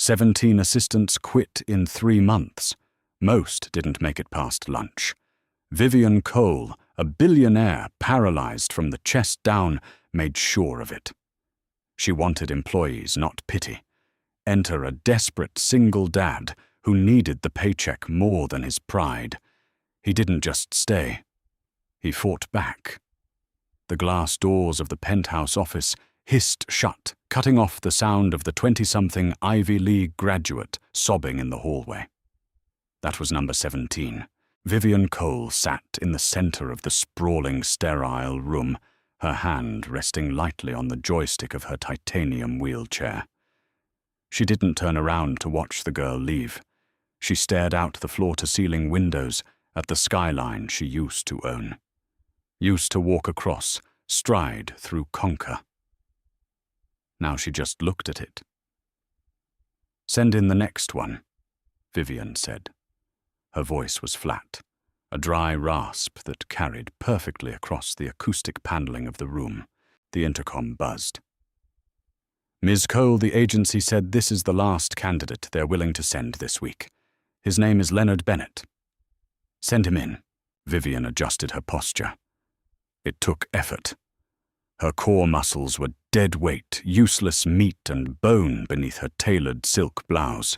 17 assistants quit in 3 months. Most didn't make it past lunch. Vivian Cole, a billionaire paralyzed from the chest down, made sure of it. She wanted employees, not pity. Enter a desperate single dad who needed the paycheck more than his pride. He didn't just stay. He fought back. The glass doors of the penthouse office hissed shut, cutting off the sound of the 20-something Ivy League graduate sobbing in the hallway. That was number 17. Vivian Cole sat in the center of the sprawling, sterile room, her hand resting lightly on the joystick of her titanium wheelchair. She didn't turn around to watch the girl leave. She stared out the floor-to-ceiling windows at the skyline she used to own. Used to walk across, stride through, conquer. Now she just looked at it. "Send in the next one," Vivian said. Her voice was flat, a dry rasp that carried perfectly across the acoustic paneling of the room. The intercom buzzed. "Ms. Cole, the agency said this is the last candidate they're willing to send this week. His name is Leonard Bennett." "Send him in." Vivian adjusted her posture. It took effort. Her core muscles were dead weight, useless meat and bone beneath her tailored silk blouse.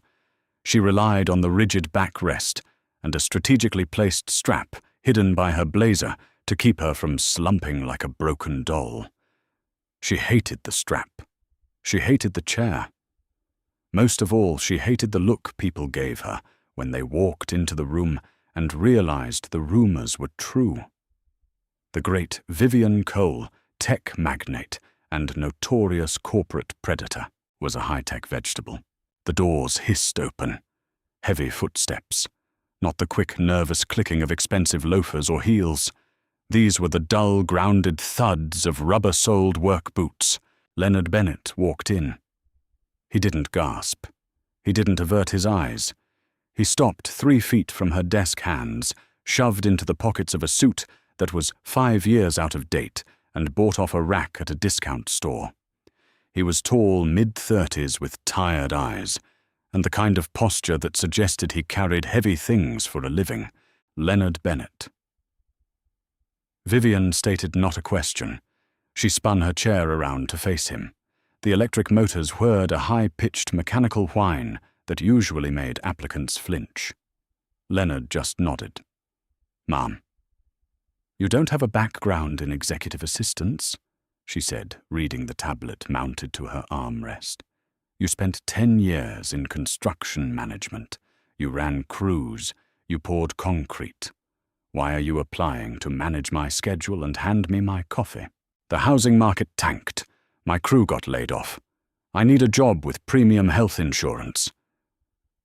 She relied on the rigid backrest and a strategically placed strap hidden by her blazer to keep her from slumping like a broken doll. She hated the strap. She hated the chair. Most of all, she hated the look people gave her when they walked into the room and realized the rumors were true. The great Vivian Cole, tech magnate and notorious corporate predator, was a high-tech vegetable. The doors hissed open. Heavy footsteps. Not the quick, nervous clicking of expensive loafers or heels. These were the dull, grounded thuds of rubber-soled work boots. Leonard Bennett walked in. He didn't gasp. He didn't avert his eyes. He stopped 3 feet from her desk hands, shoved into the pockets of a suit that was 5 years out of date and bought off a rack at a discount store. He was tall, mid-30s with tired eyes, and the kind of posture that suggested he carried heavy things for a living. Leonard Bennett. Vivian stated not a question. She spun her chair around to face him. The electric motors whirred a high-pitched mechanical whine that usually made applicants flinch. Leonard just nodded. "Ma'am." "You don't have a background in executive assistance," she said, reading the tablet mounted to her armrest. "You spent 10 years in construction management. You ran crews. You poured concrete. Why are you applying to manage my schedule and hand me my coffee?" "The housing market tanked. My crew got laid off. I need a job with premium health insurance."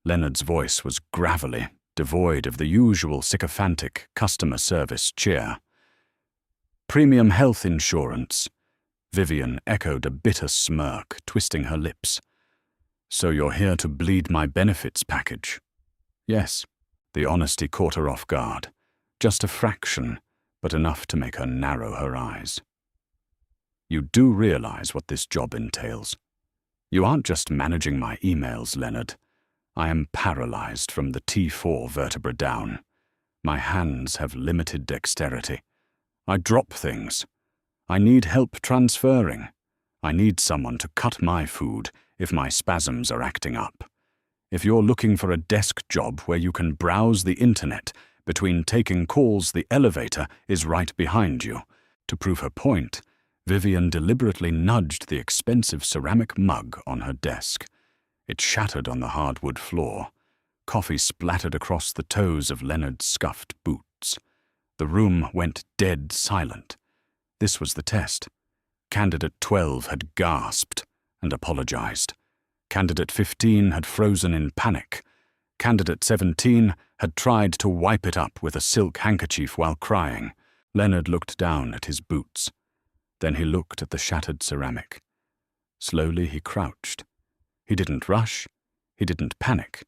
Leonard's voice was gravelly, devoid of the usual sycophantic customer service cheer. "Premium health insurance?" Vivian echoed a bitter smirk, twisting her lips. "So you're here to bleed my benefits package?" "Yes." The honesty caught her off guard. Just a fraction, but enough to make her narrow her eyes. "You do realize what this job entails. You aren't just managing my emails, Leonard. I am paralyzed from the T4 vertebra down. My hands have limited dexterity. I drop things. I need help transferring. I need someone to cut my food if my spasms are acting up. If you're looking for a desk job where you can browse the internet between taking calls, the elevator is right behind you." To prove her point, Vivian deliberately nudged the expensive ceramic mug on her desk. It shattered on the hardwood floor. Coffee splattered across the toes of Leonard's scuffed boots. The room went dead silent. This was the test. Candidate 12 had gasped and apologized. Candidate 15 had frozen in panic. Candidate 17 had tried to wipe it up with a silk handkerchief while crying. Leonard looked down at his boots. Then he looked at the shattered ceramic. Slowly he crouched. He didn't rush. He didn't panic.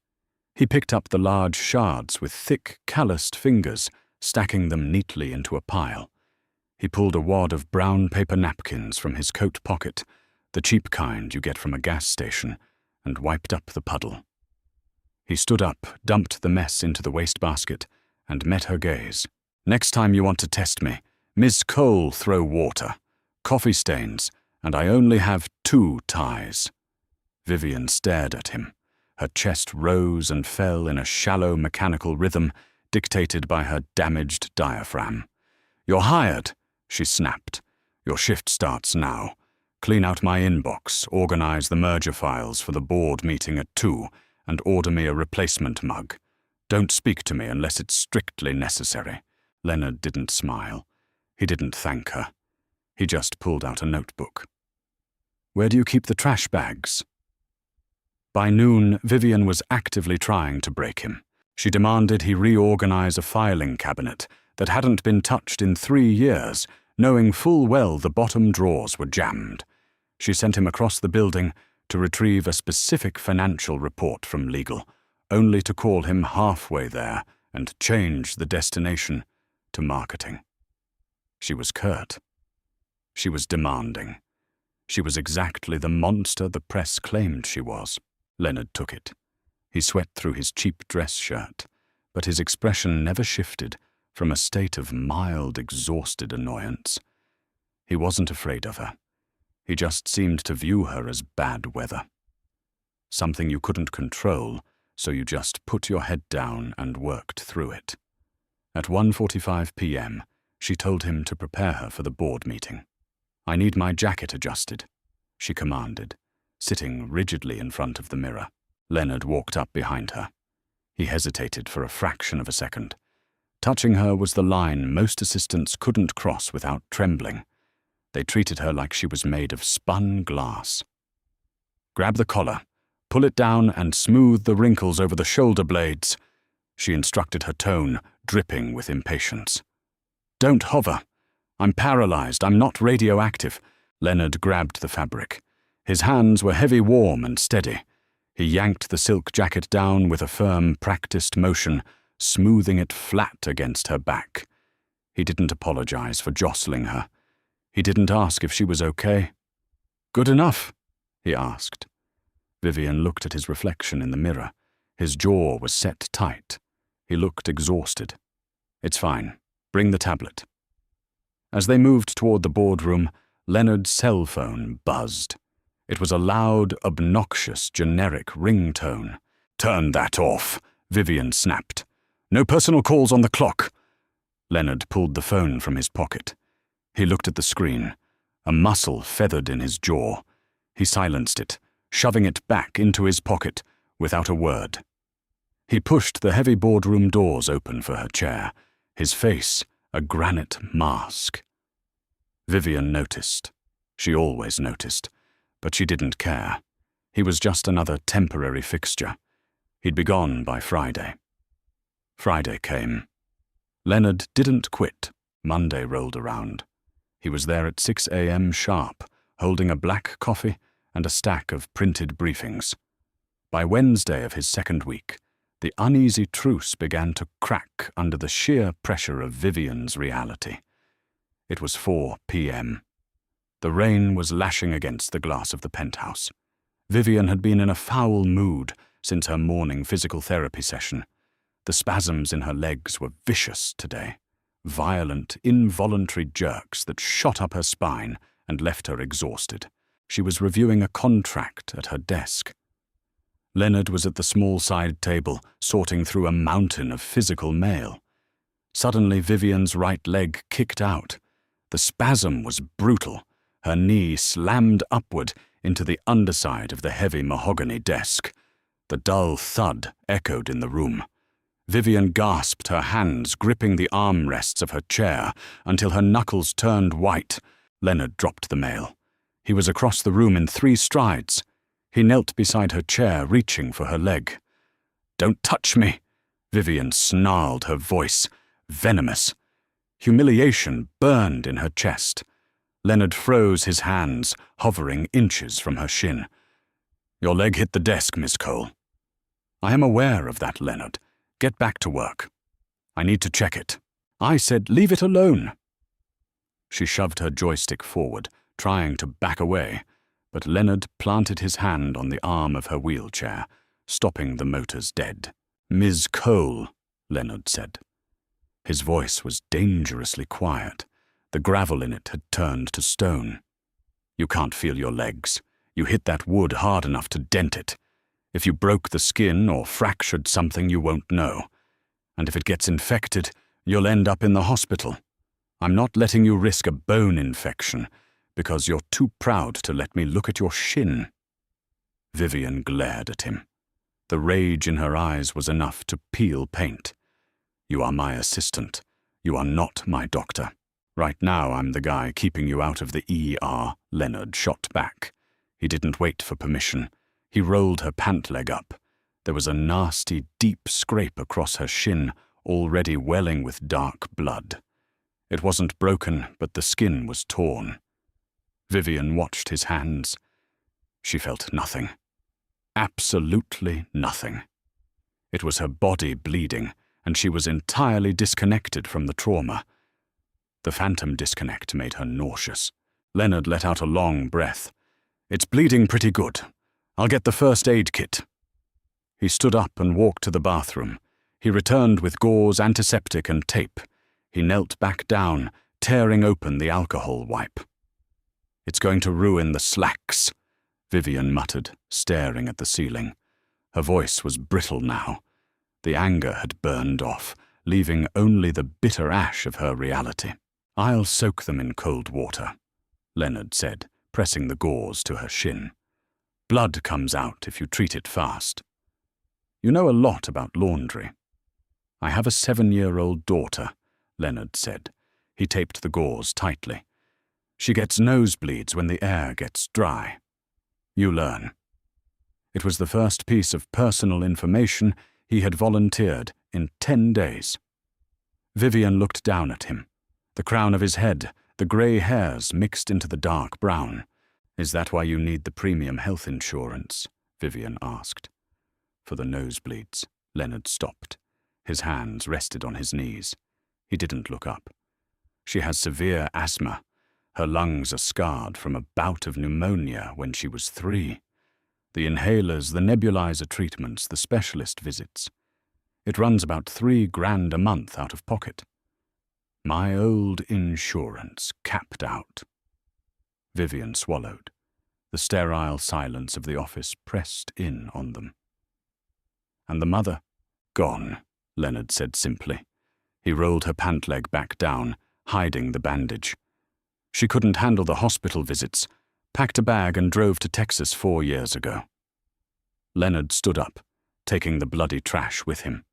He picked up the large shards with thick, calloused fingers, stacking them neatly into a pile. He pulled a wad of brown paper napkins from his coat pocket, the cheap kind you get from a gas station, and wiped up the puddle. He stood up, dumped the mess into the wastebasket, and met her gaze. "Next time you want to test me, Miss Cole throw water, coffee stains, and I only have 2 ties." Vivian stared at him. Her chest rose and fell in a shallow mechanical rhythm dictated by her damaged diaphragm. "You're hired," she snapped. "Your shift starts now. Clean out my inbox, organize the merger files for the board meeting at 2, and order me a replacement mug. Don't speak to me unless it's strictly necessary." Leonard didn't smile. He didn't thank her. He just pulled out a notebook. "Where do you keep the trash bags?" By noon, Vivian was actively trying to break him. She demanded he reorganize a filing cabinet that hadn't been touched in 3 years, knowing full well the bottom drawers were jammed. She sent him across the building to retrieve a specific financial report from legal, only to call him halfway there and change the destination to marketing. She was curt. She was demanding. She was exactly the monster the press claimed she was. Leonard took it. He sweat through his cheap dress shirt, but his expression never shifted from a state of mild, exhausted annoyance. He wasn't afraid of her. He just seemed to view her as bad weather. Something you couldn't control, so you just put your head down and worked through it. At 1:45 p.m., she told him to prepare her for the board meeting. "I need my jacket adjusted," she commanded, sitting rigidly in front of the mirror. Leonard walked up behind her. He hesitated for a fraction of a second. Touching her was the line most assistants couldn't cross without trembling. They treated her like she was made of spun glass. "Grab the collar, pull it down, and smooth the wrinkles over the shoulder blades," she instructed, her tone dripping with impatience. "Don't hover. I'm paralyzed. I'm not radioactive." Leonard grabbed the fabric. His hands were heavy, warm, and steady. He yanked the silk jacket down with a firm, practiced motion, smoothing it flat against her back. He didn't apologize for jostling her. He didn't ask if she was okay. "Good enough?" he asked. Vivian looked at his reflection in the mirror. His jaw was set tight. He looked exhausted. "It's fine. Bring the tablet." As they moved toward the boardroom, Leonard's cell phone buzzed. It was a loud, obnoxious, generic ringtone. "Turn that off," Vivian snapped. "No personal calls on the clock." Leonard pulled the phone from his pocket. He looked at the screen. A muscle feathered in his jaw. He silenced it, shoving it back into his pocket without a word. He pushed the heavy boardroom doors open for her chair, his face a granite mask. Vivian noticed. She always noticed, but she didn't care. He was just another temporary fixture. He'd be gone by Friday. Friday came. Leonard didn't quit. Monday rolled around. He was there at 6 a.m. sharp, holding a black coffee and a stack of printed briefings. By Wednesday of his second week, the uneasy truce began to crack under the sheer pressure of Vivian's reality. It was 4 p.m. The rain was lashing against the glass of the penthouse. Vivian had been in a foul mood since her morning physical therapy session. The spasms in her legs were vicious today, violent, involuntary jerks that shot up her spine and left her exhausted. She was reviewing a contract at her desk. Leonard was at the small side table, sorting through a mountain of physical mail. Suddenly, Vivian's right leg kicked out. The spasm was brutal. Her knee slammed upward into the underside of the heavy mahogany desk. The dull thud echoed in the room. Vivian gasped, her hands gripping the armrests of her chair until her knuckles turned white. Leonard dropped the mail. He was across the room in 3 strides. He knelt beside her chair, reaching for her leg. "Don't touch me!" Vivian snarled, her voice venomous. Humiliation burned in her chest. Leonard froze his hands, hovering inches from her shin. "Your leg hit the desk, Miss Cole." "I am aware of that, Leonard. Get back to work." "I need to check it." "I said leave it alone." She shoved her joystick forward, trying to back away, but Leonard planted his hand on the arm of her wheelchair, stopping the motors dead. "Ms. Cole," Leonard said. His voice was dangerously quiet. The gravel in it had turned to stone. "You can't feel your legs. You hit that wood hard enough to dent it. If you broke the skin or fractured something, you won't know. And if it gets infected, you'll end up in the hospital. I'm not letting you risk a bone infection because you're too proud to let me look at your shin." Vivian glared at him. The rage in her eyes was enough to peel paint. "You are my assistant. You are not my doctor. Right now I'm the guy keeping you out of the ER," Leonard shot back. He didn't wait for permission. He rolled her pant leg up. There was a nasty, deep scrape across her shin, already welling with dark blood. It wasn't broken, but the skin was torn. Vivian watched his hands. She felt nothing. Absolutely nothing. It was her body bleeding, and she was entirely disconnected from the trauma. The phantom disconnect made her nauseous. Leonard let out a long breath. "It's bleeding pretty good. I'll get the first aid kit." He stood up and walked to the bathroom. He returned with gauze, antiseptic, and tape. He knelt back down, tearing open the alcohol wipe. "It's going to ruin the slacks," Vivian muttered, staring at the ceiling. Her voice was brittle now. The anger had burned off, leaving only the bitter ash of her reality. "I'll soak them in cold water," Leonard said, pressing the gauze to her shin. "Blood comes out if you treat it fast. You know a lot about laundry." "I have a 7-year-old daughter," Leonard said. He taped the gauze tightly. "She gets nosebleeds when the air gets dry. You learn." It was the first piece of personal information he had volunteered in 10 days. Vivian looked down at him. The crown of his head, the grey hairs mixed into the dark brown. "Is that why you need the premium health insurance?" Vivian asked. "For the nosebleeds." Leonard stopped. His hands rested on his knees. He didn't look up. "She has severe asthma. Her lungs are scarred from a bout of pneumonia when she was 3. The inhalers, the nebulizer treatments, the specialist visits. It runs about $3,000 a month out of pocket. My old insurance capped out." Vivian swallowed. The sterile silence of the office pressed in on them. "And the mother?" "Gone," Leonard said simply. He rolled her pant leg back down, hiding the bandage. "She couldn't handle the hospital visits, packed a bag and drove to Texas 4 years ago." Leonard stood up, taking the bloody trash with him.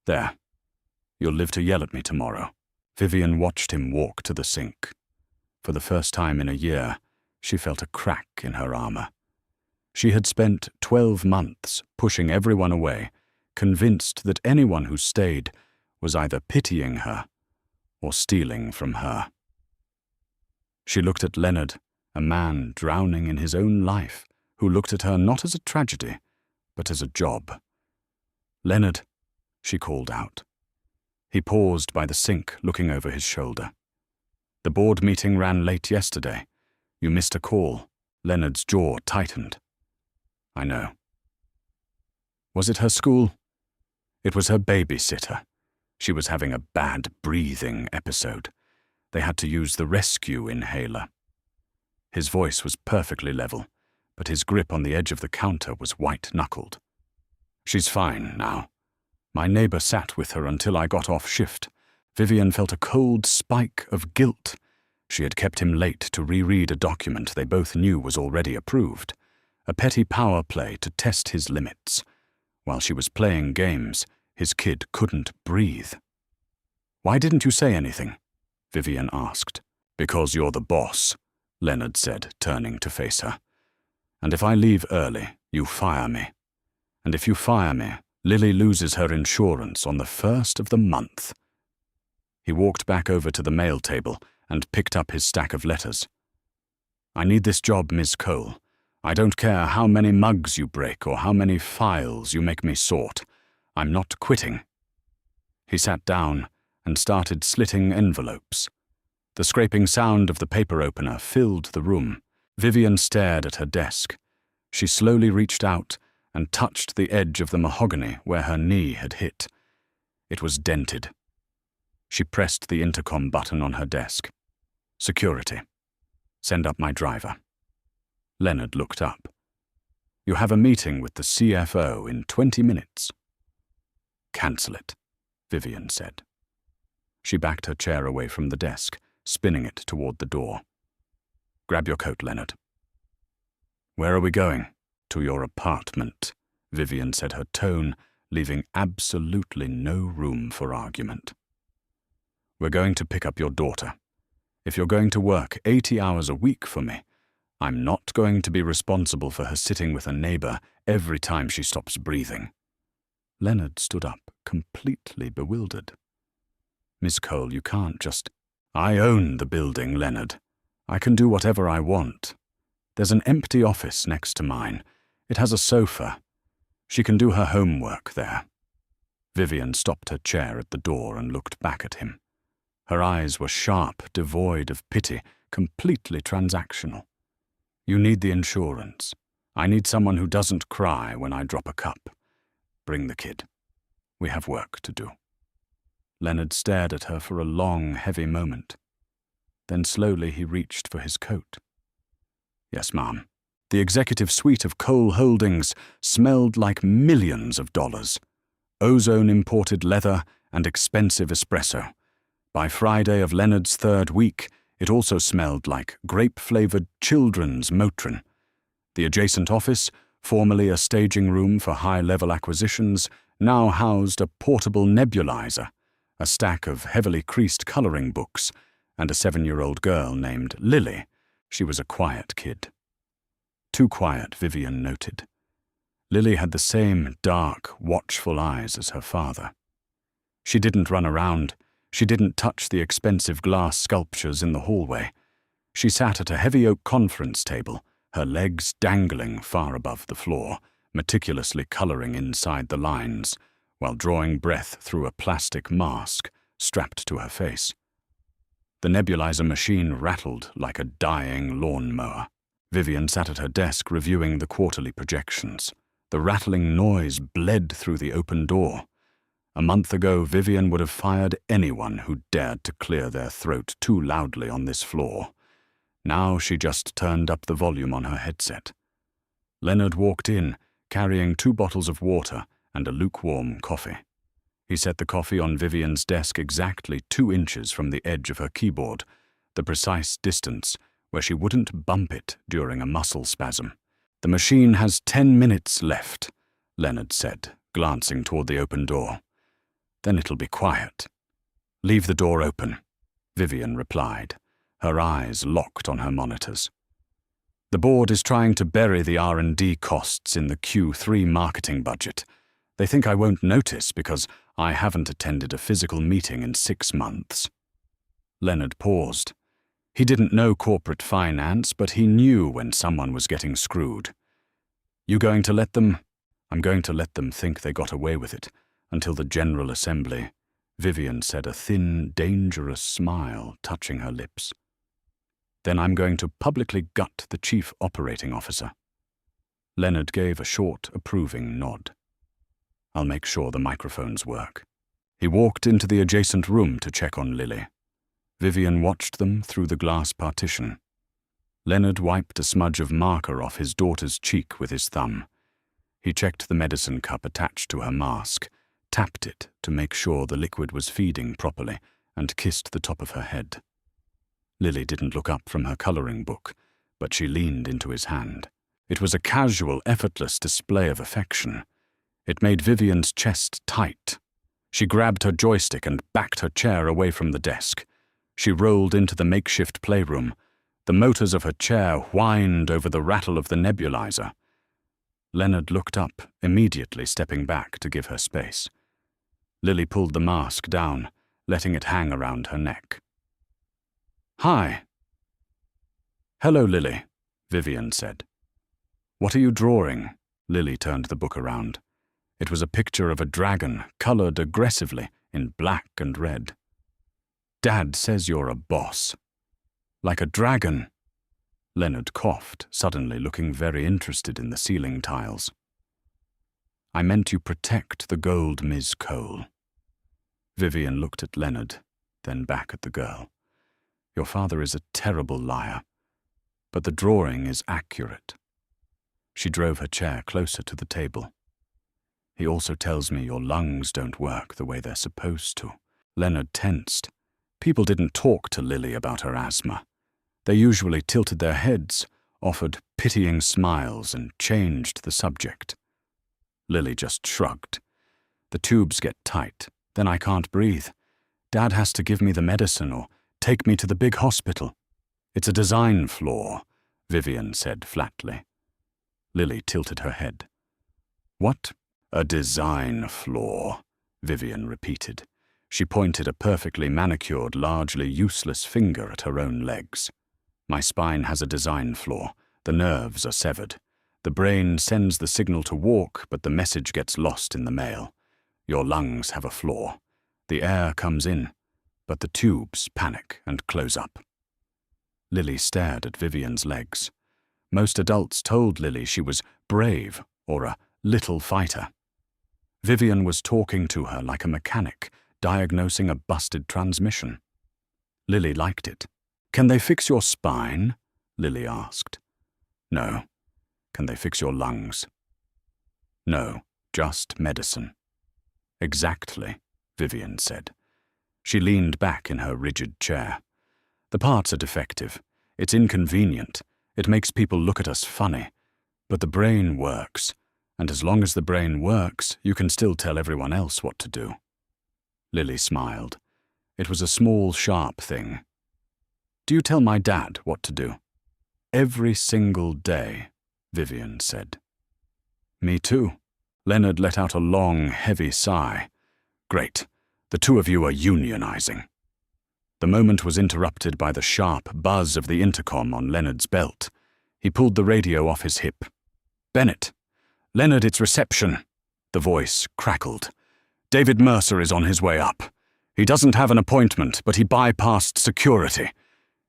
"There. You'll live to yell at me tomorrow." Vivian watched him walk to the sink. For the first time in a year, she felt a crack in her armor. She had spent 12 months pushing everyone away, convinced that anyone who stayed was either pitying her or stealing from her. She looked at Leonard, a man drowning in his own life, who looked at her not as a tragedy, but as a job. "Leonard," she called out. He paused by the sink, looking over his shoulder. "The board meeting ran late yesterday. You missed a call." Leonard's jaw tightened. "I know." "Was it her school?" "It was her babysitter. She was having a bad breathing episode. They had to use the rescue inhaler." His voice was perfectly level, but his grip on the edge of the counter was white-knuckled. "She's fine now. My neighbor sat with her until I got off shift." Vivian felt a cold spike of guilt. She had kept him late to reread a document they both knew was already approved. A petty power play to test his limits. While she was playing games, his kid couldn't breathe. "Why didn't you say anything?" Vivian asked. "Because you're the boss," Leonard said, turning to face her. "And if I leave early, you fire me. And if you fire me, Lily loses her insurance on the 1st of the month." He walked back over to the mail table and picked up his stack of letters. "I need this job, Ms. Cole. I don't care how many mugs you break or how many files you make me sort. I'm not quitting." He sat down and started slitting envelopes. The scraping sound of the paper opener filled the room. Vivian stared at her desk. She slowly reached out and touched the edge of the mahogany where her knee had hit. It was dented. She pressed the intercom button on her desk. Security. Send up my driver. Leonard looked up. You have a meeting with the CFO in 20 minutes. Cancel it, Vivian said. She backed her chair away from the desk, spinning it toward the door. Grab your coat, Leonard. Where are we going? To your apartment, Vivian said, her tone leaving absolutely no room for argument. We're going to pick up your daughter. If you're going to work 80 hours a week for me, I'm not going to be responsible for her sitting with a neighbor every time she stops breathing. Leonard stood up, completely bewildered. Miss Cole, you can't just... I own the building, Leonard. I can do whatever I want. There's an empty office next to mine. It has a sofa. She can do her homework there. Vivian stopped her chair at the door and looked back at him. Her eyes were sharp, devoid of pity, completely transactional. You need the insurance. I need someone who doesn't cry when I drop a cup. Bring the kid. We have work to do. Leonard stared at her for a long, heavy moment. Then slowly he reached for his coat. Yes, ma'am. The executive suite of Cole Holdings smelled like millions of dollars. Ozone-imported leather and expensive espresso. By Friday of Leonard's third week, it also smelled like grape-flavored children's Motrin. The adjacent office, formerly a staging room for high-level acquisitions, now housed a portable nebulizer, a stack of heavily creased coloring books, and a 7-year-old girl named Lily. She was a quiet kid. Too quiet, Vivian noted. Lily had the same dark, watchful eyes as her father. She didn't run around. She didn't touch the expensive glass sculptures in the hallway. She sat at a heavy oak conference table, her legs dangling far above the floor, meticulously coloring inside the lines, while drawing breath through a plastic mask strapped to her face. The nebulizer machine rattled like a dying lawnmower. Vivian sat at her desk reviewing the quarterly projections. The rattling noise bled through the open door. A month ago, Vivian would have fired anyone who dared to clear their throat too loudly on this floor. Now she just turned up the volume on her headset. Leonard walked in, carrying 2 bottles of water and a lukewarm coffee. He set the coffee on Vivian's desk exactly 2 inches from the edge of her keyboard, the precise distance where she wouldn't bump it during a muscle spasm. The machine has 10 minutes left, Leonard said, glancing toward the open door. Then it'll be quiet. Leave the door open, Vivian replied, her eyes locked on her monitors. The board is trying to bury the R&D costs in the Q3 marketing budget. They think I won't notice because I haven't attended a physical meeting in 6 months. Leonard paused. He didn't know corporate finance, but he knew when someone was getting screwed. You going to let them? I'm going to let them think they got away with it until the General Assembly, Vivian said, a thin, dangerous smile touching her lips. Then I'm going to publicly gut the chief operating officer. Leonard gave a short, approving nod. I'll make sure the microphones work. He walked into the adjacent room to check on Lily. Vivian watched them through the glass partition. Leonard wiped a smudge of marker off his daughter's cheek with his thumb. He checked the medicine cup attached to her mask, tapped it to make sure the liquid was feeding properly, and kissed the top of her head. Lily didn't look up from her coloring book, but she leaned into his hand. It was a casual, effortless display of affection. It made Vivian's chest tight. She grabbed her joystick and backed her chair away from the desk. She rolled into the makeshift playroom. The motors of her chair whined over the rattle of the nebulizer. Leonard looked up, immediately stepping back to give her space. Lily pulled the mask down, letting it hang around her neck. Hi. Hello, Lily, Vivian said. What are you drawing? Lily turned the book around. It was a picture of a dragon, colored aggressively in black and red. Dad says you're a boss. Like a dragon. Leonard coughed, suddenly looking very interested in the ceiling tiles. I meant you protect the gold, Ms. Cole. Vivian looked at Leonard, then back at the girl. Your father is a terrible liar, but the drawing is accurate. She drove her chair closer to the table. He also tells me your lungs don't work the way they're supposed to. Leonard tensed. People didn't talk to Lily about her asthma. They usually tilted their heads, offered pitying smiles, and changed the subject. Lily just shrugged. The tubes get tight, then I can't breathe. Dad has to give me the medicine or take me to the big hospital. It's a design flaw, Vivian said flatly. Lily tilted her head. What? A design flaw, Vivian repeated. She pointed a perfectly manicured, largely useless finger at her own legs. My spine has a design flaw. The nerves are severed. The brain sends the signal to walk, but the message gets lost in the mail. Your lungs have a flaw. The air comes in, but the tubes panic and close up. Lily stared at Vivian's legs. Most adults told Lily she was brave or a little fighter. Vivian was talking to her like a mechanic, diagnosing a busted transmission. Lily liked it. Can they fix your spine? Lily asked. No. Can they fix your lungs? No, just medicine. Exactly, Vivian said. She leaned back in her rigid chair. The parts are defective. It's inconvenient. It makes people look at us funny. But the brain works. And as long as the brain works, you can still tell everyone else what to do. Lily smiled. It was a small, sharp thing. Do you tell my dad what to do? Every single day, Vivian said. Me too. Leonard let out a long, heavy sigh. Great. The two of you are unionizing. The moment was interrupted by the sharp buzz of the intercom on Leonard's belt. He pulled the radio off his hip. Bennett. Leonard, it's reception. The voice crackled. David Mercer is on his way up. He doesn't have an appointment, but he bypassed security.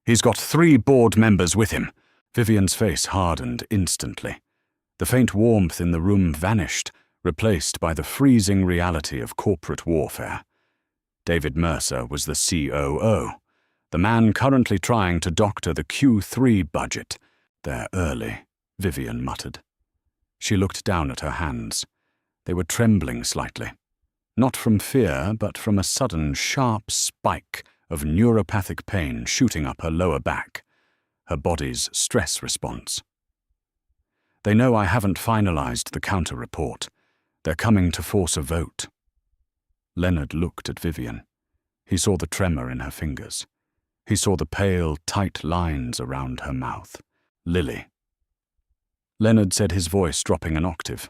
He's got 3 board members with him. Vivian's face hardened instantly. The faint warmth in the room vanished, replaced by the freezing reality of corporate warfare. David Mercer was the COO, the man currently trying to doctor the Q3 budget. They're early, Vivian muttered. She looked down at her hands. They were trembling slightly. Not from fear, but from a sudden, sharp spike of neuropathic pain shooting up her lower back, her body's stress response. They know I haven't finalized the counter-report. They're coming to force a vote. Leonard looked at Vivian. He saw the tremor in her fingers. He saw the pale, tight lines around her mouth. Lily. Leonard said, his voice dropping an octave.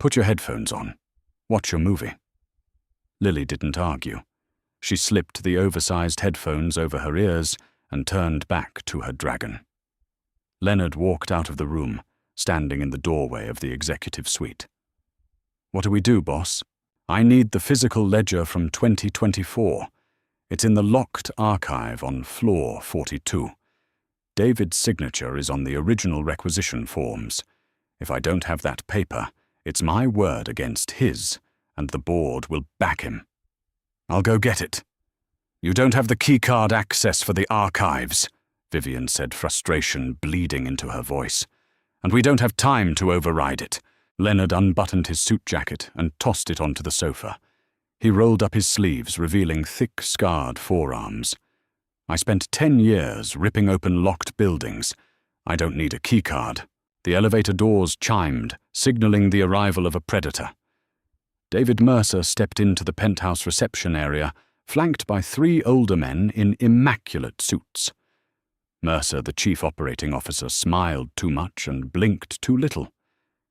Put your headphones on. Watch your movie. Lily didn't argue. She slipped the oversized headphones over her ears and turned back to her dragon. Leonard walked out of the room, standing in the doorway of the executive suite. What do we do, boss? I need the physical ledger from 2024. It's in the locked archive on floor 42. David's signature is on the original requisition forms. If I don't have that paper, it's my word against his, and the board will back him. I'll go get it. You don't have the keycard access for the archives, Vivian said, frustration bleeding into her voice. And we don't have time to override it. Leonard unbuttoned his suit jacket and tossed it onto the sofa. He rolled up his sleeves, revealing thick, scarred forearms. I spent 10 years ripping open locked buildings. I don't need a keycard. The elevator doors chimed, signaling the arrival of a predator. David Mercer stepped into the penthouse reception area, flanked by 3 older men in immaculate suits. Mercer, the chief operating officer, smiled too much and blinked too little.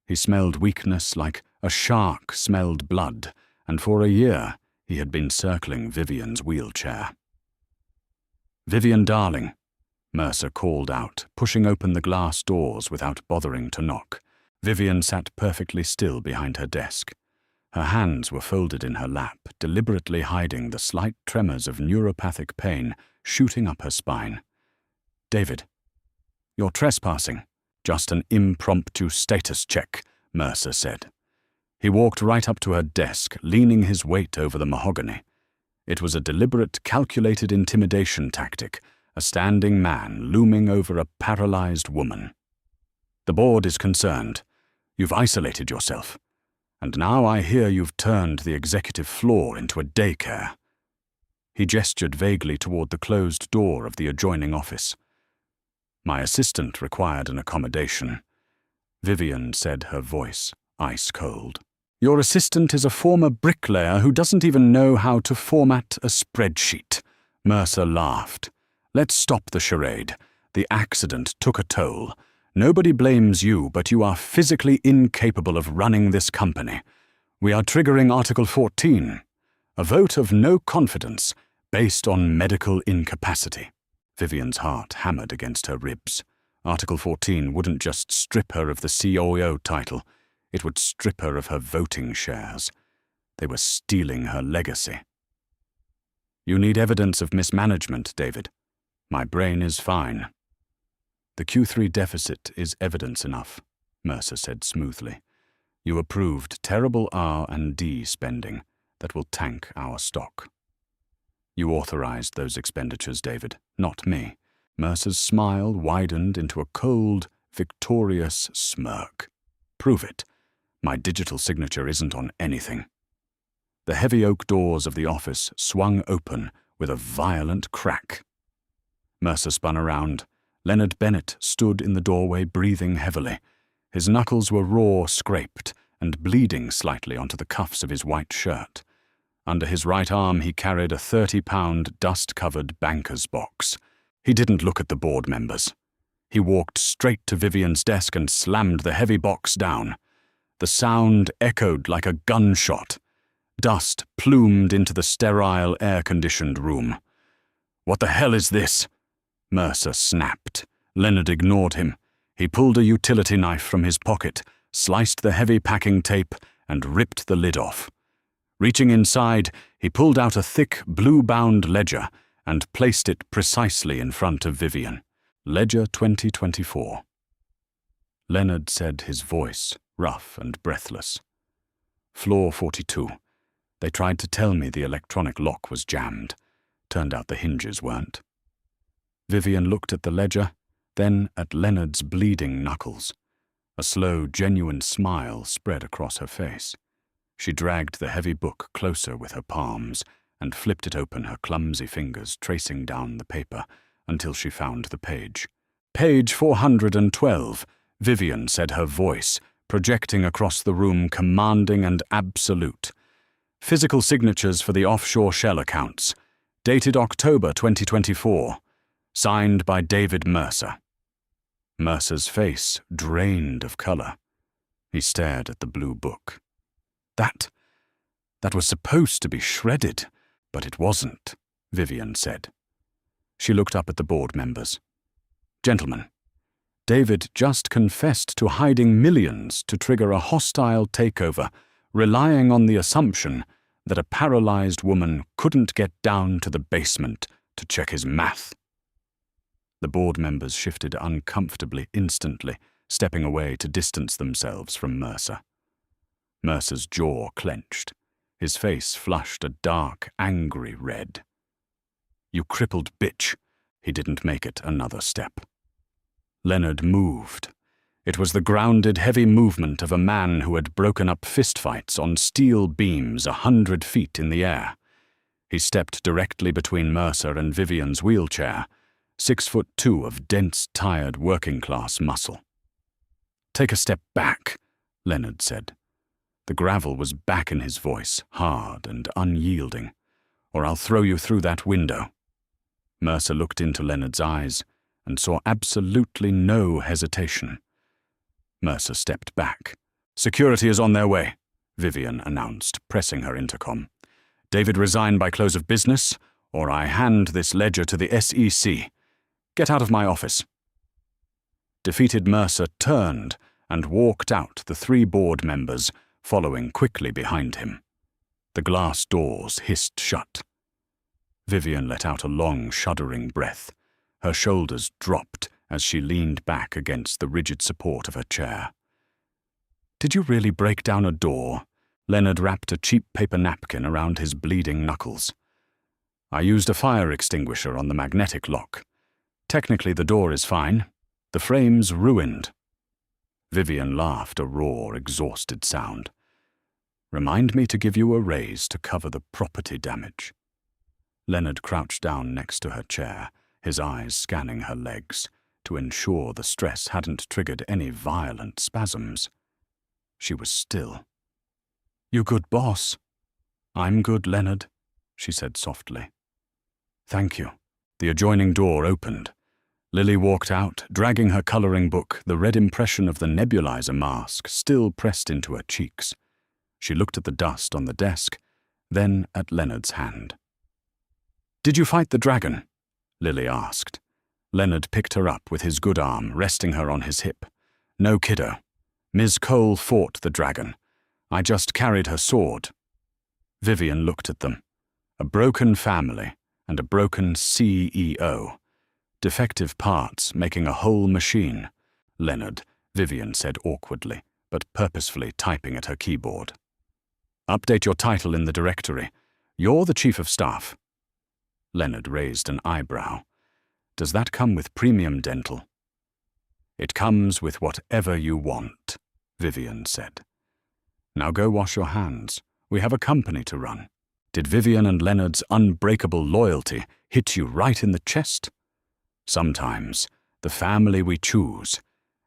He smelled weakness like a shark smelled blood, and for a year he had been circling Vivian's wheelchair. Vivian, darling, Mercer called out, pushing open the glass doors without bothering to knock. Vivian sat perfectly still behind her desk. Her hands were folded in her lap, deliberately hiding the slight tremors of neuropathic pain shooting up her spine. David. You're trespassing. Just an impromptu status check, Mercer said. He walked right up to her desk, leaning his weight over the mahogany. It was a deliberate, calculated intimidation tactic, a standing man looming over a paralyzed woman. The board is concerned. You've isolated yourself. And now I hear you've turned the executive floor into a daycare. He gestured vaguely toward the closed door of the adjoining office. My assistant required an accommodation. Vivian said, her voice ice cold. Your assistant is a former bricklayer who doesn't even know how to format a spreadsheet. Mercer laughed. Let's stop the charade. The accident took a toll. Nobody blames you, but you are physically incapable of running this company. We are triggering Article 14, a vote of no confidence based on medical incapacity. Vivian's heart hammered against her ribs. Article 14 wouldn't just strip her of the COO title. It would strip her of her voting shares. They were stealing her legacy. You need evidence of mismanagement, David. My brain is fine. The Q3 deficit is evidence enough, Mercer said smoothly. You approved terrible R&D spending that will tank our stock. You authorized those expenditures, David, not me. Mercer's smile widened into a cold, victorious smirk. Prove it. My digital signature isn't on anything. The heavy oak doors of the office swung open with a violent crack. Mercer spun around. Leonard Bennett stood in the doorway, breathing heavily. His knuckles were raw, scraped, and bleeding slightly onto the cuffs of his white shirt. Under his right arm he carried a 30-pound, dust-covered banker's box. He didn't look at the board members. He walked straight to Vivian's desk and slammed the heavy box down. The sound echoed like a gunshot. Dust plumed into the sterile, air-conditioned room. What the hell is this? Mercer snapped. Leonard ignored him. He pulled a utility knife from his pocket, sliced the heavy packing tape, and ripped the lid off. Reaching inside, he pulled out a thick, blue-bound ledger and placed it precisely in front of Vivian. Ledger 2024. Leonard said, his voice rough and breathless. Floor 42. They tried to tell me the electronic lock was jammed. Turned out the hinges weren't. Vivian looked at the ledger, then at Leonard's bleeding knuckles. A slow, genuine smile spread across her face. She dragged the heavy book closer with her palms and flipped it open, her clumsy fingers tracing down the paper until she found the page. Page 412, Vivian said, her voice projecting across the room, commanding and absolute. Physical signatures for the offshore shell accounts. Dated October 2024. Signed by David Mercer. Mercer's face drained of color. He stared at the blue book. That was supposed to be shredded, but it wasn't, Vivian said. She looked up at the board members. Gentlemen, David just confessed to hiding millions to trigger a hostile takeover, relying on the assumption that a paralyzed woman couldn't get down to the basement to check his math. The board members shifted uncomfortably instantly, stepping away to distance themselves from Mercer. Mercer's jaw clenched. His face flushed a dark, angry red. You crippled bitch. He didn't make it another step. Leonard moved. It was the grounded, heavy movement of a man who had broken up fistfights on steel beams 100 feet in the air. He stepped directly between Mercer and Vivian's wheelchair, 6'2" of dense, tired, working-class muscle. Take a step back, Leonard said. The gravel was back in his voice, hard and unyielding. Or I'll throw you through that window. Mercer looked into Leonard's eyes and saw absolutely no hesitation. Mercer stepped back. Security is on their way, Vivian announced, pressing her intercom. David resign by close of business, or I hand this ledger to the SEC. Get out of my office. Defeated Mercer turned and walked out, the 3 board members following quickly behind him. The glass doors hissed shut. Vivian let out a long, shuddering breath. Her shoulders dropped as she leaned back against the rigid support of her chair. "Did you really break down a door?" Leonard wrapped a cheap paper napkin around his bleeding knuckles. "I used a fire extinguisher on the magnetic lock. Technically the door is fine. The frame's ruined." Vivian laughed, a raw, exhausted sound. "Remind me to give you a raise to cover the property damage." Leonard crouched down next to her chair, his eyes scanning her legs, to ensure the stress hadn't triggered any violent spasms. She was still. "You good, boss?" "I'm good, Leonard," she said softly. "Thank you." The adjoining door opened. Lily walked out, dragging her coloring book, the red impression of the nebulizer mask still pressed into her cheeks. She looked at the dust on the desk, then at Leonard's hand. "Did you fight the dragon?" Lily asked. Leonard picked her up with his good arm, resting her on his hip. "No, kiddo. Ms. Cole fought the dragon. I just carried her sword." Vivian looked at them. A broken family and a broken CEO. Defective parts making a whole machine. "Leonard," Vivian said awkwardly, but purposefully typing at her keyboard. "Update your title in the directory. You're the chief of staff." Leonard raised an eyebrow. "Does that come with premium dental?" "It comes with whatever you want," Vivian said. "Now go wash your hands. We have a company to run." Did Vivian and Leonard's unbreakable loyalty hit you right in the chest? Sometimes the family we choose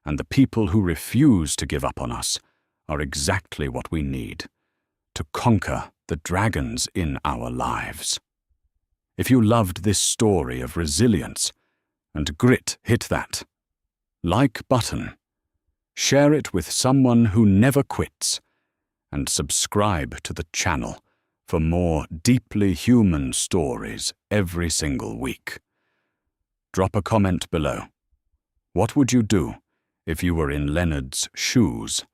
and the people who refuse to give up on us are exactly what we need to conquer the dragons in our lives. If you loved this story of resilience and grit, hit that like button, share it with someone who never quits, and subscribe to the channel for more deeply human stories every single week. Drop a comment below. What would you do if you were in Leonard's shoes?